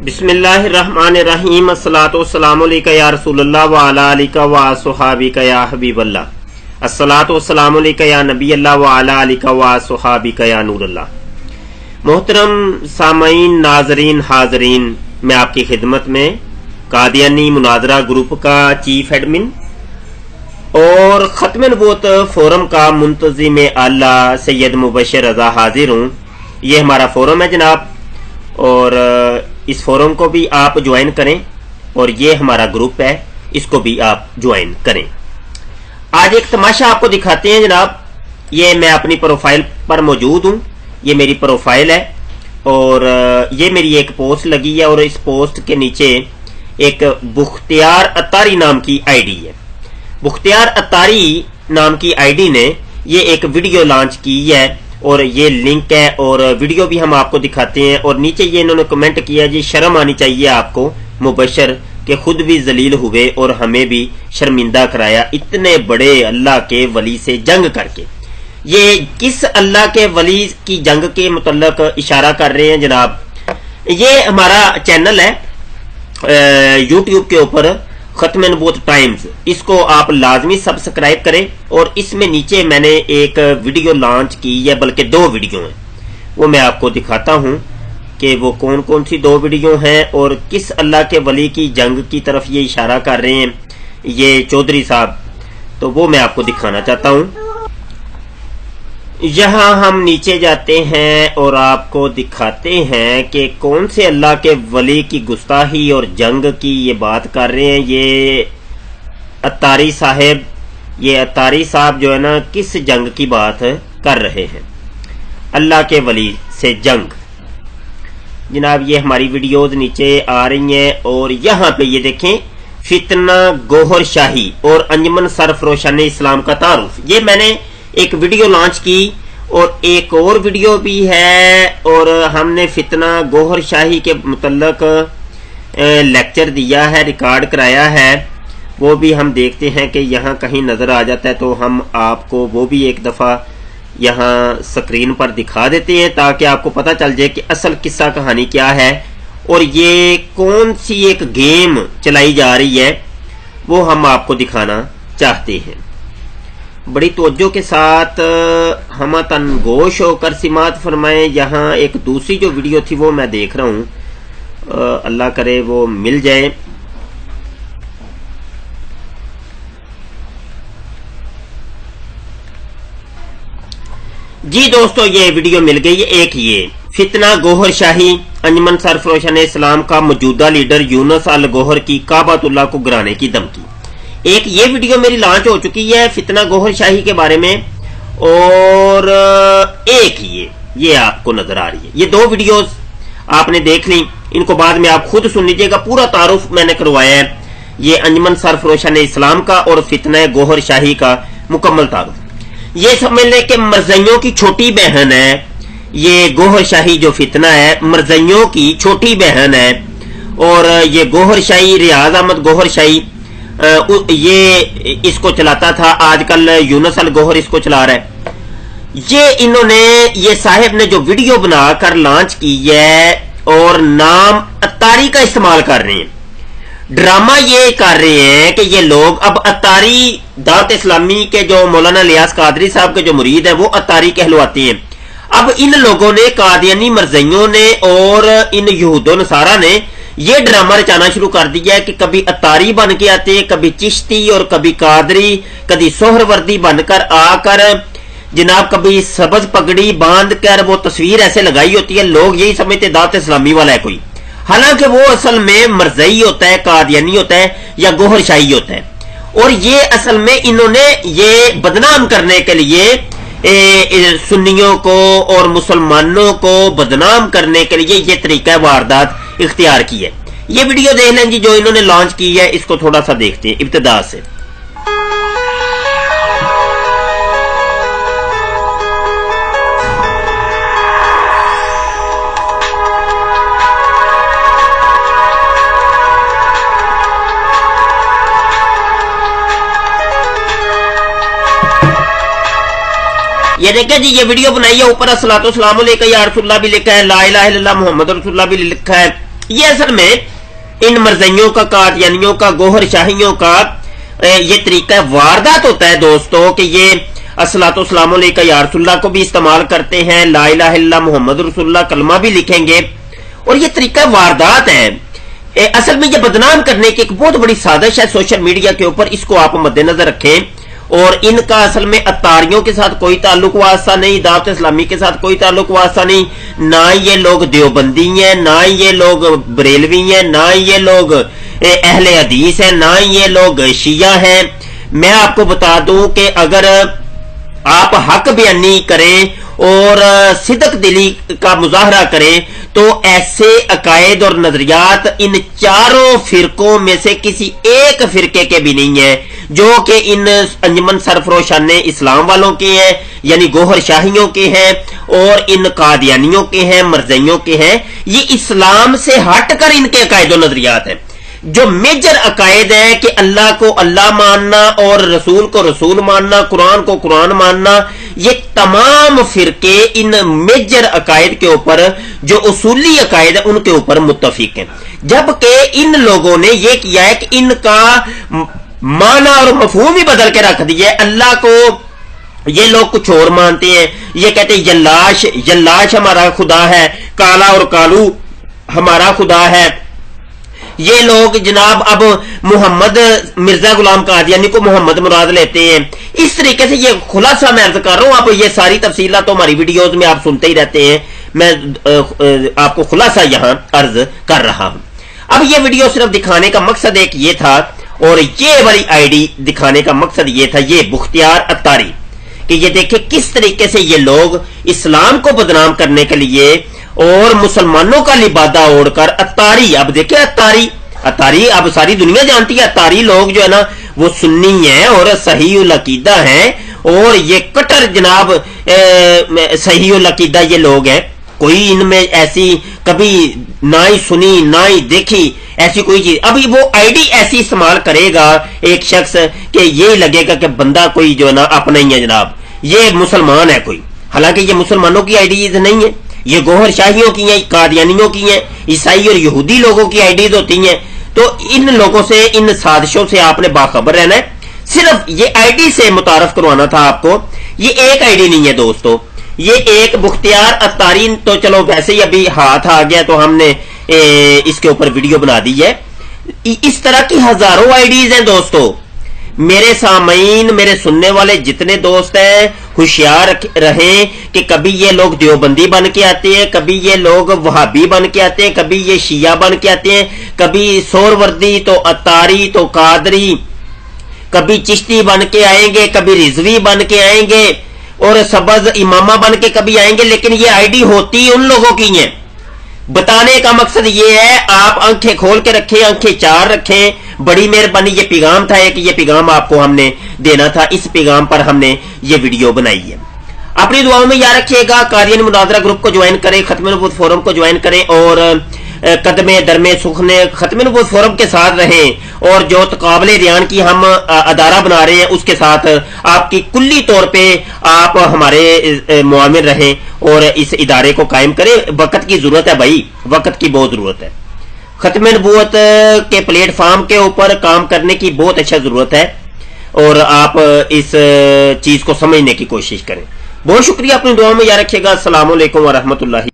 बिस्मिल्लाहिर्रहमानिर्रहीम अस्सलातु वस्सलामु अलैका या रसूलल्लाह व अला आलिका व अस्हाबिका या हबीबल्लाह अस्सलातु वस्सलामु अलैका या नबीयल्लाह व अला आलिका व अस्हाबिका या नूरल्लाह। मोहतरम सामईन, नाजरीन, हाजरीन, मैं आपकी खिदमत में कादियानी मुनाजरा ग्रुप का चीफ एडमिन और खत्म नबूवत फोरम का मुंतजिम आला सैयद मुबशर रजा हाजिर हूँ। ये हमारा फोरम है जनाब, और इस फोरम को भी आप ज्वाइन करें और ये हमारा ग्रुप है, इसको भी आप ज्वाइन करें। आज एक तमाशा आपको दिखाते हैं जनाब। ये मैं अपनी प्रोफाइल पर मौजूद हूँ, ये मेरी प्रोफाइल है और ये मेरी एक पोस्ट लगी है और इस पोस्ट के नीचे एक बुख्तियार अतारी नाम की आईडी है। बुख्तियार अतारी नाम की आईडी ने ये एक वीडियो लॉन्च की है और ये लिंक है और वीडियो भी हम आपको दिखाते हैं। और नीचे ये इन्होंने कमेंट किया, जी शर्म आनी चाहिए आपको मुबशर के खुद भी जलील हुए और हमें भी शर्मिंदा कराया इतने बड़े अल्लाह के वली से जंग करके। ये किस अल्लाह के वली की जंग के मुतल्लक इशारा कर रहे हैं जनाब। ये हमारा चैनल है यूट्यूब के ऊपर खत्म नबूवत टाइम्स, इसको आप लाजमी सब्सक्राइब करें। और इसमें नीचे मैंने एक वीडियो लॉन्च की है, बल्कि दो वीडियो हैं, वो मैं आपको दिखाता हूं कि वो कौन कौन सी दो वीडियो हैं और किस अल्लाह के वली की जंग की तरफ ये इशारा कर रहे हैं ये चौधरी साहब। तो वो मैं आपको दिखाना चाहता हूं। यहां हम नीचे जाते हैं और आपको दिखाते हैं कि कौन से अल्लाह के वली की गुस्ताही और जंग की ये बात कर रहे हैं। ये अतारी साहब, ये अतारी साहब जो है ना, किस जंग की बात कर रहे हैं, अल्लाह के वली से जंग। जनाब ये हमारी वीडियोस नीचे आ रही हैं और यहाँ पे ये देखें, फितना गोहर शाही और अंजुमन सरफरोशान इस्लाम का तारुफ। ये मैंने एक वीडियो लॉन्च की और एक और वीडियो भी है और हमने फितना गोहर शाही के मुतल्लक लेक्चर दिया है, रिकॉर्ड कराया है। वो भी हम देखते हैं कि यहाँ कहीं नजर आ जाता है तो हम आपको वो भी एक दफा यहाँ स्क्रीन पर दिखा देते हैं ताकि आपको पता चल जाए कि असल किस्सा कहानी क्या है और ये कौन सी एक गेम चलाई जा रही है, वो हम आपको दिखाना चाहते हैं। बड़ी तवज्जो के साथ हम तनगोश होकर सिमात फरमाएं। यहाँ एक दूसरी जो वीडियो थी वो मैं देख रहा हूँ, अल्लाह करे वो मिल जाए। जी दोस्तों ये वीडियो मिल गई है। एक ये फितना गोहर शाही अंजुमन सरफरोशान इस्लाम का मौजूदा लीडर यूनुस अल गोहर की काबतुल्लाह को गिराने की धमकी। एक ये वीडियो मेरी लॉन्च हो चुकी है फितना गोहर शाही के बारे में और एक ये आपको नजर आ रही है। ये दो वीडियोस आपने देख ली, इनको बाद में आप खुद सुन लीजिएगा। पूरा तारुफ मैंने करवाया है ये अंजुमन सरफरोशान इस्लाम का और फितना गोहर शाही का मुकम्मल तारुफ। ये समझ लें कि मरज़इयों की छोटी बहन है ये गोहर शाही। जो फितना है मरज़इयों की छोटी बहन है और ये गोहर शाही, रियाज अहमद गोहर शाही ये इसको चलाता था, आजकल यूनुस अल गोहर इसको चला रहा है। ये इन्होंने, ये साहिब ने जो वीडियो बनाकर लॉन्च की है और नाम अतारी का इस्तेमाल कर रहे हैं। ड्रामा ये कर रहे हैं कि ये लोग अब अतारी दावत इस्लामी के जो मौलाना इलियास कादरी साहब के जो मुरीद है वो अतारी कहलवाते हैं। अब इन लोगों ने, कादियानी मरज़इयों ने और इन यहूदो नसारा ने ये ड्रामा रचाना शुरू कर दिया है कि कभी अतारी बन के आते हैं, कभी चिश्ती और कभी कादरी, कभी सोहरवर्दी बनकर आकर जनाब, कभी सबज पगड़ी बांध कर वो तस्वीर ऐसे लगाई होती है। लोग यही समझते दावत इस्लामी वाला है कोई, हालांकि वो असल में मरज़ई होता है, कादियानी होता है या गोहर शाही होता है। और ये असल में इन्होंने ये बदनाम करने के लिए सुन्नियों को और मुसलमानों को बदनाम करने के लिए ये तरीका वारदात इख्तियार की है। ये वीडियो देख लें जी जो इन्होंने लॉन्च की है, इसको थोड़ा सा देखते हैं इब्तिदा से। ये देखें जी, ये वीडियो बनाई है, ऊपर अस्सलातु वस्सलामु अलैका या रसूलुल्लाह भी लिखा है, ला इलाहा इल्लल्लाह मुहम्मद रसूलुल्लाह भी लिखा है ये असल में इन मरज़इयों का, कादियानियों का, गोहर शाहियों का ये तरीका वारदात होता है दोस्तों कि ये अस्सलातु वस्सलामु अलैका या रसूलल्लाह को भी इस्तेमाल करते हैं, ला इलाहा इल्लल्लाह मुहम्मद रसूलुल्लाह कलमा भी लिखेंगे, और ये तरीका वारदात है। असल में ये बदनाम करने की एक बहुत बड़ी साजिश है सोशल मीडिया के ऊपर, इसको आप मद्देनजर रखें। और इनका असल में अतारियों के साथ कोई ताल्लुक वास्ता नहीं, दावत इस्लामी के साथ कोई ताल्लुक वास्ता नहीं, ना ये लोग देवबंदी हैं, ना ये लोग बरेलवी हैं, ना ये लोग अहले हदीस हैं, ना ये लोग शिया हैं। मैं आपको बता दूं कि अगर आप हक बयानी करें और सिदक दिली का मुजाहरा करें तो ऐसे अकायद और नजरियात इन चारों फिरकों में से किसी एक फिरके के भी नहीं है जो कि इन अंजुमन सरफरोशान इस्लाम वालों के हैं, यानी गोहर शाहियों के हैं, और इन कादियानियों के हैं, मरज़इयों के हैं। ये इस्लाम से हटकर इनके अकायद और नजरियात हैं। जो मेजर अकायद है कि अल्लाह को अल्लाह मानना और रसूल को रसूल मानना, कुरान को कुरान मानना, ये तमाम फिरके इन मेजर अकायद के ऊपर, जो उसूली अकायद है उनके ऊपर मुत्तफिक हैं। जबकि इन लोगों ने ये किया है कि इनका माना और मफहूम ही बदल के रख दिया है। अल्लाह को ये लोग कुछ और मानते हैं, ये कहते हैं जल्लाश, जल्लाश हमारा खुदा है, काला और कालू हमारा खुदा है। ये लोग जनाब अब मोहम्मद मिर्जा गुलाम कादियानी को मोहम्मद मुराद लेते हैं। इस तरीके से ये खुलासा मैं अर्ज कर रहा हूं, आप ये सारी तफसीलात तो हमारी वीडियोज में आप सुनते ही रहते हैं, मैं आपको खुलासा यहां अर्ज कर रहा हूं। अब ये वीडियो सिर्फ दिखाने का मकसद एक ये था, और ये वाली आईडी दिखाने का मकसद ये था, ये बुख्तियार अत्तारी, कि ये देखे किस तरीके से ये लोग इस्लाम को बदनाम करने के लिए और मुसलमानों का लिबादा ओढ़कर अत्तारी, अब देखिए अत्तारी, अत्तारी अब सारी दुनिया जानती है, अत्तारी लोग जो है ना वो सुन्नी है और सहीउल अकीदा हैं, और ये कट्टर जनाब सहीउल अकीदा ये लोग हैं। कोई इनमें ऐसी कभी ना ही सुनी ना ही देखी ऐसी कोई चीज, अभी वो आईडी ऐसी इस्तेमाल करेगा एक शख्स कि ये लगेगा कि बंदा कोई जो है ना अपना ही है जनाब, ये मुसलमान है कोई, हालांकि ये मुसलमानों की आईडीज नहीं है, ये गोहर शाहियों की हैं, कादियानियों की हैं, ईसाई और यहूदी लोगों की आईडीज होती हैं। तो इन लोगों से, इन साजिशों से आपने बाखबर रहना है। सिर्फ ये आईडी से मुतारफ करवाना था आपको। ये एक आईडी नहीं है दोस्तों, ये एक बुख्तियार अत्तारी, तो चलो वैसे ही अभी हाथ आ गया तो हमने इसके ऊपर वीडियो बना दी है। इस तरह की हजारों आईडीज हैं दोस्तों। मेरे सामीन, मेरे सुनने वाले जितने दोस्त हैं, होशियार रहें कि कभी ये लोग देवबंदी बन के आते हैं, कभी ये लोग वहाबी बन के आते हैं, कभी ये शिया बन के आते हैं, कभी सोरवर्दी तो अत्तारी तो कादरी, कभी चिश्ती बन के आएंगे, कभी रिजवी बन के आएंगे, और सबज इमामा बन के कभी आएंगे, लेकिन ये आईडी होती उन लोगों की है। बताने का मकसद ये है, आप आंखें खोल के रखें, आंखें चार रखें। बड़ी मेहरबानी, ये पैगाम था कि ये पैगाम आपको हमने देना था, इस पैगाम पर हमने ये वीडियो बनाई है। अपनी दुआओं में याद रखिएगा। कादियानी मुनाजरा ग्रुप को ज्वाइन करें, खत्म नबूवत फोरम को ज्वाइन करें, और कदमे दरमे सुखने खत्म नबूवत फोरम के साथ रहें, और जो तकाबले रियान की हम अदारा बना रहे हैं उसके साथ आपकी कुल्ली तौर पे आप हमारे मुआमिन रहें और इस इदारे को कायम करें। वक्त की जरूरत है भाई, वक्त की बहुत जरूरत है। खत्म नबूवत के प्लेटफॉर्म के ऊपर काम करने की बहुत अच्छा जरूरत है, और आप इस चीज को समझने की कोशिश करें। बहुत शुक्रिया, अपनी दुआओं में याद रखिएगा। अस्सलाम वालेकुम व रहमतुल्लाहि।